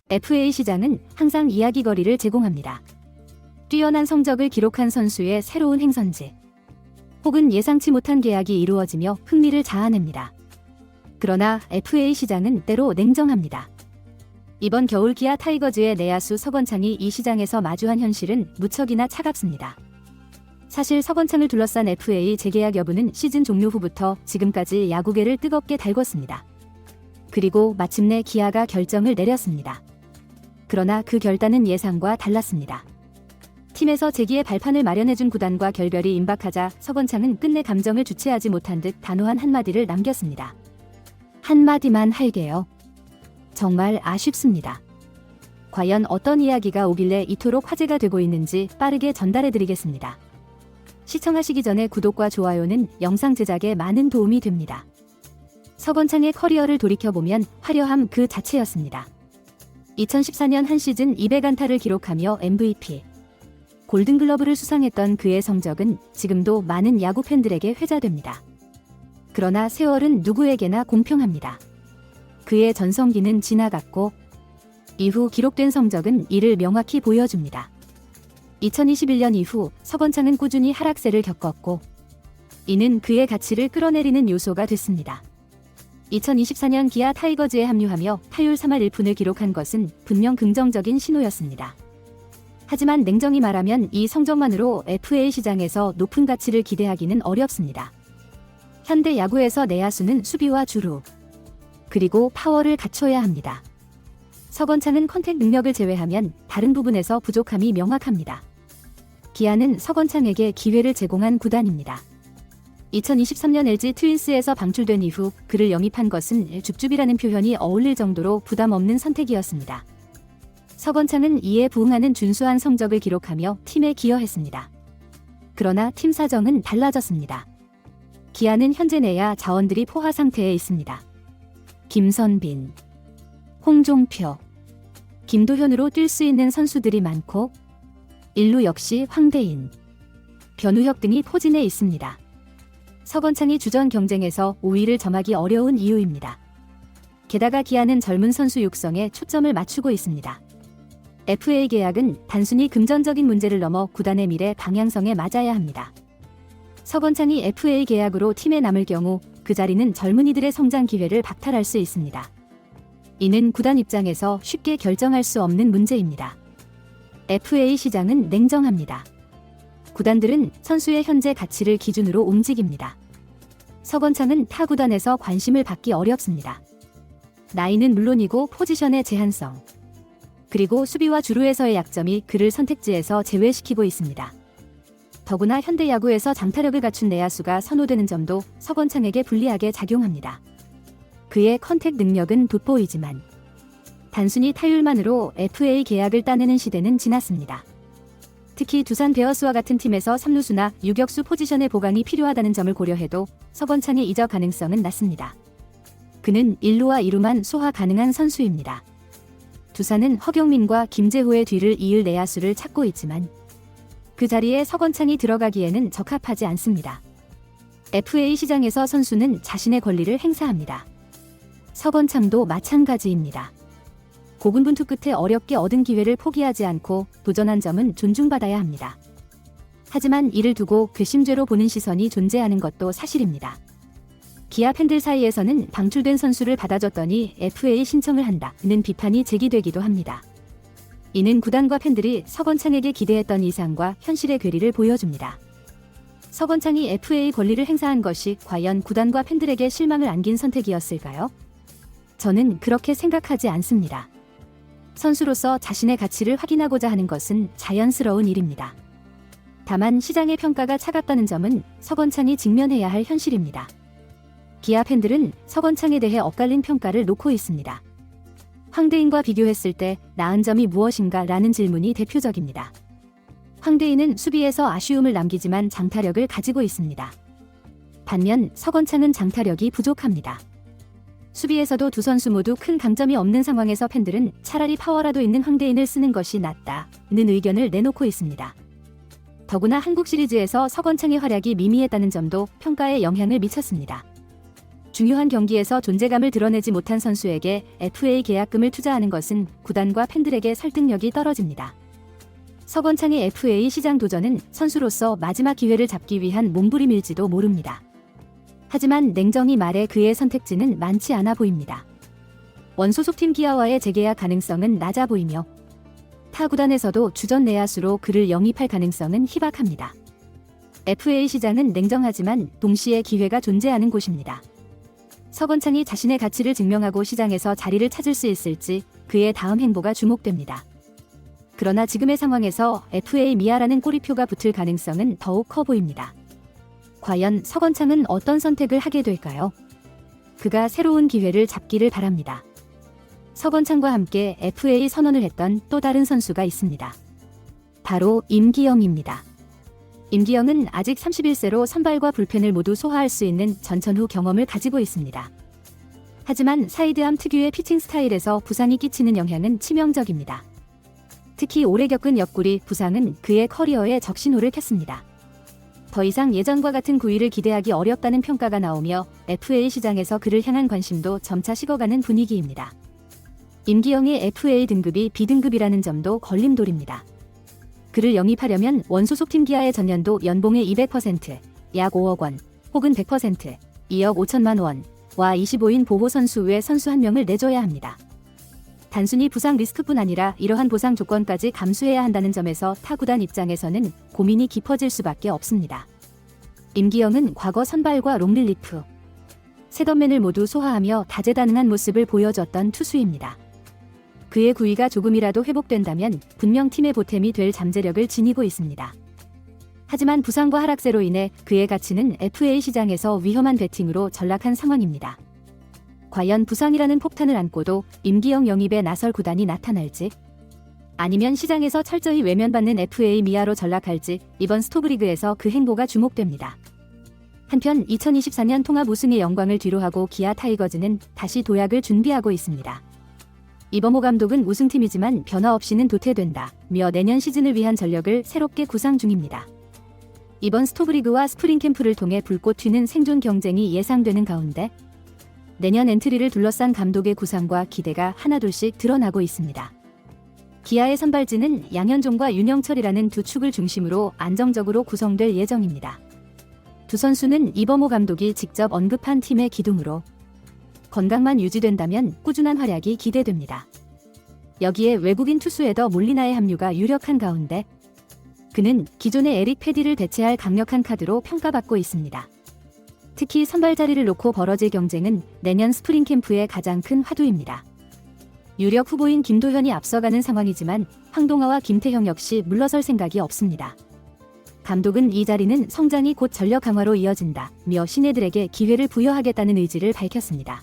FA 시장은 항상 이야기거리를 제공합니다. 뛰어난 성적을 기록한 선수의 새로운 행선지, 혹은 예상치 못한 계약이 이루어지며 흥미를 자아냅니다. 그러나 FA 시장은 때로 냉정합니다. 이번 겨울 기아 타이거즈의 내야수 서건창이 이 시장에서 마주한 현실은 무척이나 차갑습니다. 사실 서건창을 둘러싼 FA 재계약 여부는 시즌 종료 후부터 지금까지 야구계를 뜨겁게 달궜습니다. 그리고 마침내 기아가 결정을 내렸습니다. 그러나 그 결단은 예상과 달랐습니다. 팀에서 재기의 발판을 마련해준 구단과 결별이 임박하자 서건창은 끝내 감정을 주체하지 못한 듯 단호한 한마디를 남겼습니다. 한마디만 할게요. 정말 아쉽습니다. 과연 어떤 이야기가 오길래 이토록 화제가 되고 있는지 빠르게 전달해드리겠습니다. 시청하시기 전에 구독과 좋아요는 영상 제작에 많은 도움이 됩니다. 서건창의 커리어를 돌이켜보면 화려함 그 자체였습니다. 2014년 한 시즌 200안타를 기록하며 MVP, 골든글러브를 수상했던 그의 성적은 지금도 많은 야구 팬들에게 회자됩니다. 그러나 세월은 누구에게나 공평합니다. 그의 전성기는 지나갔고 이후 기록된 성적은 이를 명확히 보여줍니다. 2021년 이후 서건창은 꾸준히 하락세를 겪었고 이는 그의 가치를 끌어내리는 요소가 됐습니다. 2024년 기아 타이거즈에 합류하며 타율 3할 1푼을 기록한 것은 분명 긍정적인 신호였습니다. 하지만 냉정히 말하면 이 성적만으로 FA 시장에서 높은 가치를 기대하기는 어렵습니다. 현대 야구에서 내야수는 수비와 주루, 그리고 파워를 갖춰야 합니다. 서건창은 컨택 능력을 제외하면 다른 부분에서 부족함이 명확합니다. 기아는 서건창에게 기회를 제공한 구단입니다. 2023년 LG 트윈스에서 방출된 이후 그를 영입한 것은 줍줍이라는 표현이 어울릴 정도로 부담 없는 선택이었습니다. 서건창은 이에 부응하는 준수한 성적을 기록하며 팀에 기여했습니다. 그러나 팀 사정은 달라졌습니다. 기아는 현재 내야 자원들이 포화 상태에 있습니다. 김선빈, 홍종표, 김도현으로 뛸 수 있는 선수들이 많고 일루 역시 황대인, 변우혁 등이 포진해 있습니다. 서건창이 주전 경쟁에서 우위를 점하기 어려운 이유입니다. 게다가 기아는 젊은 선수 육성에 초점을 맞추고 있습니다. FA 계약은 단순히 금전적인 문제를 넘어 구단의 미래 방향성에 맞아야 합니다. 서건창이 FA 계약으로 팀에 남을 경우 그 자리는 젊은이들의 성장 기회를 박탈할 수 있습니다. 이는 구단 입장에서 쉽게 결정할 수 없는 문제입니다. FA 시장은 냉정합니다. 구단들은 선수의 현재 가치를 기준으로 움직입니다. 서건창은 타 구단에서 관심을 받기 어렵습니다. 나이는 물론이고 포지션의 제한성, 그리고 수비와 주루에서의 약점이 그를 선택지에서 제외시키고 있습니다. 더구나 현대 야구에서 장타력을 갖춘 내야수가 선호되는 점도 서건창에게 불리하게 작용합니다. 그의 컨택 능력은 돋보이지만 단순히 타율만으로 FA 계약을 따내는 시대는 지났습니다. 특히 두산 베어스와 같은 팀에서 3루수나 유격수 포지션의 보강이 필요하다는 점을 고려해도 서건창의 이적 가능성은 낮습니다. 그는 1루와 2루만 소화 가능한 선수입니다. 두산은 허경민과 김재호의 뒤를 이을 내야수를 찾고 있지만 그 자리에 서건창이 들어가기에는 적합하지 않습니다. FA 시장에서 선수는 자신의 권리를 행사합니다. 서건창도 마찬가지입니다. 고군분투 끝에 어렵게 얻은 기회를 포기하지 않고 도전한 점은 존중받아야 합니다. 하지만 이를 두고 괘씸죄로 보는 시선이 존재하는 것도 사실입니다. 기아 팬들 사이에서는 방출된 선수를 받아줬더니 FA 신청을 한다는 비판이 제기되기도 합니다. 이는 구단과 팬들이 서건창에게 기대했던 이상과 현실의 괴리를 보여줍니다. 서건창이 FA 권리를 행사한 것이 과연 구단과 팬들에게 실망을 안긴 선택이었을까요? 저는 그렇게 생각하지 않습니다. 선수로서 자신의 가치를 확인하고자 하는 것은 자연스러운 일입니다. 다만 시장의 평가가 차갑다는 점은 서건창이 직면해야 할 현실입니다. 기아 팬들은 서건창에 대해 엇갈린 평가를 놓고 있습니다. 황대인과 비교했을 때 나은 점이 무엇인가 라는 질문이 대표적입니다. 황대인은 수비에서 아쉬움을 남기지만 장타력을 가지고 있습니다. 반면 서건창은 장타력이 부족합니다. 수비에서도 두 선수 모두 큰 강점이 없는 상황에서 팬들은 차라리 파워라도 있는 황대인을 쓰는 것이 낫다는 의견을 내놓고 있습니다. 더구나 한국 시리즈에서 서건창의 활약이 미미했다는 점도 평가에 영향을 미쳤습니다. 중요한 경기에서 존재감을 드러내지 못한 선수에게 FA 계약금을 투자하는 것은 구단과 팬들에게 설득력이 떨어집니다. 서건창의 FA 시장 도전은 선수로서 마지막 기회를 잡기 위한 몸부림일지도 모릅니다. 하지만 냉정히 말해 그의 선택지는 많지 않아 보입니다. 원소속팀 기아와의 재계약 가능성은 낮아 보이며 타 구단에서도 주전 내야수로 그를 영입할 가능성은 희박합니다. FA 시장은 냉정하지만 동시에 기회가 존재하는 곳입니다. 서건창이 자신의 가치를 증명하고 시장에서 자리를 찾을 수 있을지 그의 다음 행보가 주목됩니다. 그러나 지금의 상황에서 FA 미아라는 꼬리표가 붙을 가능성은 더욱 커 보입니다. 과연 서건창은 어떤 선택을 하게 될까요? 그가 새로운 기회를 잡기를 바랍니다. 서건창과 함께 FA 선언을 했던 또 다른 선수가 있습니다. 바로 임기영입니다. 임기영은 아직 31세로 선발과 불펜을 모두 소화할 수 있는 전천후 경험을 가지고 있습니다. 하지만 사이드암 특유의 피칭 스타일에서 부상이 끼치는 영향은 치명적입니다. 특히 오래 겪은 옆구리 부상은 그의 커리어에 적신호를 켰습니다. 더 이상 예전과 같은 구위를 기대하기 어렵다는 평가가 나오며 FA 시장에서 그를 향한 관심도 점차 식어가는 분위기입니다. 임기영의 FA 등급이 B등급이라는 점도 걸림돌입니다. 그를 영입하려면 원소속팀 기아의 전년도 연봉의 200%, 약 5억 원, 혹은 100%, 2억 5천만 원와 25인 보호 선수 외 선수 한 명을 내줘야 합니다. 단순히 부상 리스크뿐 아니라 이러한 보상 조건까지 감수해야 한다는 점에서 타 구단 입장에서는 고민이 깊어질 수밖에 없습니다. 임기영은 과거 선발과 롱릴리프, 셋업맨을 모두 소화하며 다재다능한 모습을 보여줬던 투수입니다. 그의 구위가 조금이라도 회복된다면 분명 팀의 보탬이 될 잠재력을 지니고 있습니다. 하지만 부상과 하락세로 인해 그의 가치는 FA 시장에서 위험한 베팅으로 전락한 상황입니다. 과연 부상이라는 폭탄을 안고도 임기영 영입에 나설 구단이 나타날지, 아니면 시장에서 철저히 외면받는 FA 미아로 전락할지 이번 스토브리그에서 그 행보가 주목됩니다. 한편 2024년 통합 우승의 영광을 뒤로하고 기아 타이거즈는 다시 도약을 준비하고 있습니다. 이범호 감독은 우승팀이지만 변화 없이는 도태된다며 내년 시즌을 위한 전력을 새롭게 구상 중입니다. 이번 스토브리그와 스프링 캠프를 통해 불꽃 튀는 생존 경쟁이 예상되는 가운데 내년 엔트리를 둘러싼 감독의 구상과 기대가 하나둘씩 드러나고 있습니다. 기아의 선발진은 양현종과 윤영철이라는 두 축을 중심으로 안정적으로 구성될 예정입니다. 두 선수는 이범호 감독이 직접 언급한 팀의 기둥으로 건강만 유지된다면 꾸준한 활약이 기대됩니다. 여기에 외국인 투수 에더 몰리나의 합류가 유력한 가운데 그는 기존의 에릭 패디를 대체할 강력한 카드로 평가받고 있습니다. 특히 선발 자리를 놓고 벌어질 경쟁은 내년 스프링 캠프의 가장 큰 화두입니다. 유력 후보인 김도현이 앞서가는 상황이지만 황동아와 김태형 역시 물러설 생각이 없습니다. 감독은 이 자리는 성장이 곧 전력 강화로 이어진다며 신예들에게 기회를 부여하겠다는 의지를 밝혔습니다.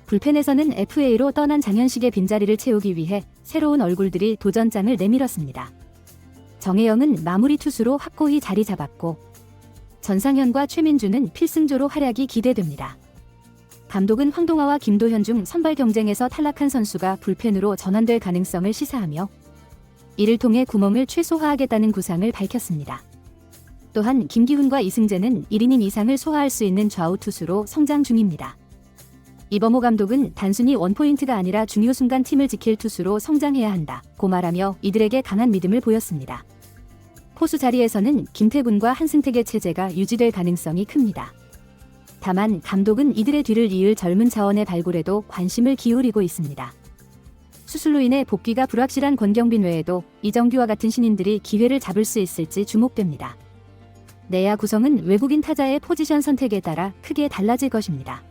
불펜에서는 FA로 떠난 장현식의 빈자리를 채우기 위해 새로운 얼굴들이 도전장을 내밀었습니다. 정혜영은 마무리 투수로 확고히 자리 잡았고 전상현과 최민주는 필승조로 활약이 기대됩니다. 감독은 황동아와 김도현 중 선발 경쟁에서 탈락한 선수가 불펜으로 전환될 가능성을 시사하며 이를 통해 구멍을 최소화하겠다는 구상을 밝혔습니다. 또한 김기훈과 이승재는 1이닝 이상을 소화할 수 있는 좌우 투수로 성장 중입니다. 이범호 감독은 단순히 원포인트가 아니라 중요 순간 팀을 지킬 투수로 성장해야 한다고 말하며 이들에게 강한 믿음을 보였습니다. 포수 자리에서는 김태군과 한승택의 체제가 유지될 가능성이 큽니다. 다만 감독은 이들의 뒤를 이을 젊은 자원의 발굴에도 관심을 기울이고 있습니다. 수술로 인해 복귀가 불확실한 권경빈 외에도 이정규와 같은 신인들이 기회를 잡을 수 있을지 주목됩니다. 내야 구성은 외국인 타자의 포지션 선택에 따라 크게 달라질 것입니다.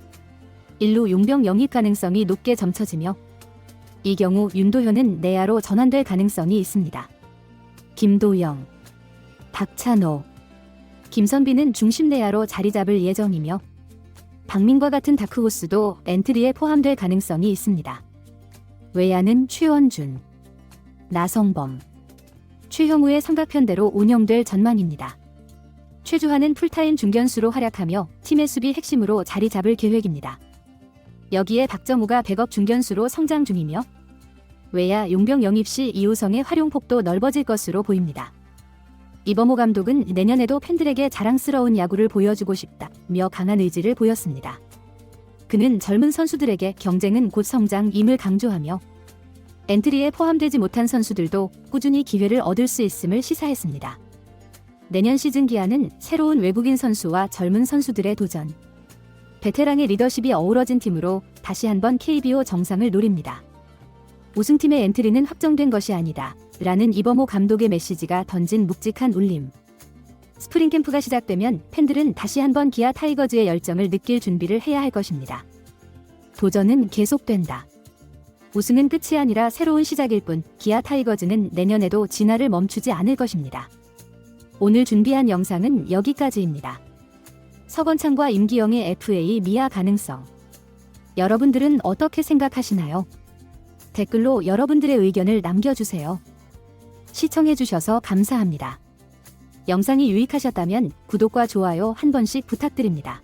일루 용병 영입 가능성이 높게 점쳐지며 이 경우 윤도현은 내야로 전환될 가능성이 있습니다. 김도영, 박찬호, 김선비는 중심 내야로 자리 잡을 예정이며 박민과 같은 다크호스도 엔트리에 포함될 가능성이 있습니다. 외야는 최원준, 나성범, 최형우의 삼각편대로 운영될 전망입니다. 최주환은 풀타임 중견수로 활약하며 팀의 수비 핵심으로 자리 잡을 계획입니다. 여기에 박정우가 백업 중견수로 성장 중이며 외야 용병 영입 시 이우성의 활용폭도 넓어질 것으로 보입니다. 이범호 감독은 내년에도 팬들에게 자랑스러운 야구를 보여주고 싶다며 강한 의지를 보였습니다. 그는 젊은 선수들에게 경쟁은 곧 성장임을 강조하며 엔트리에 포함되지 못한 선수들도 꾸준히 기회를 얻을 수 있음을 시사했습니다. 내년 시즌 기아는 새로운 외국인 선수와 젊은 선수들의 도전, 베테랑의 리더십이 어우러진 팀으로 다시 한번 KBO 정상을 노립니다. 우승팀의 엔트리는 확정된 것이 아니다 라는 이범호 감독의 메시지가 던진 묵직한 울림. 스프링 캠프가 시작되면 팬들은 다시 한번 기아 타이거즈의 열정을 느낄 준비를 해야 할 것입니다. 도전은 계속된다. 우승은 끝이 아니라 새로운 시작일 뿐 기아 타이거즈는 내년에도 진화를 멈추지 않을 것입니다. 오늘 준비한 영상은 여기까지입니다. 서건창과 임기영의 FA 미아 가능성. 여러분들은 어떻게 생각하시나요? 댓글로 여러분들의 의견을 남겨주세요. 시청해주셔서 감사합니다. 영상이 유익하셨다면 구독과 좋아요 한 번씩 부탁드립니다.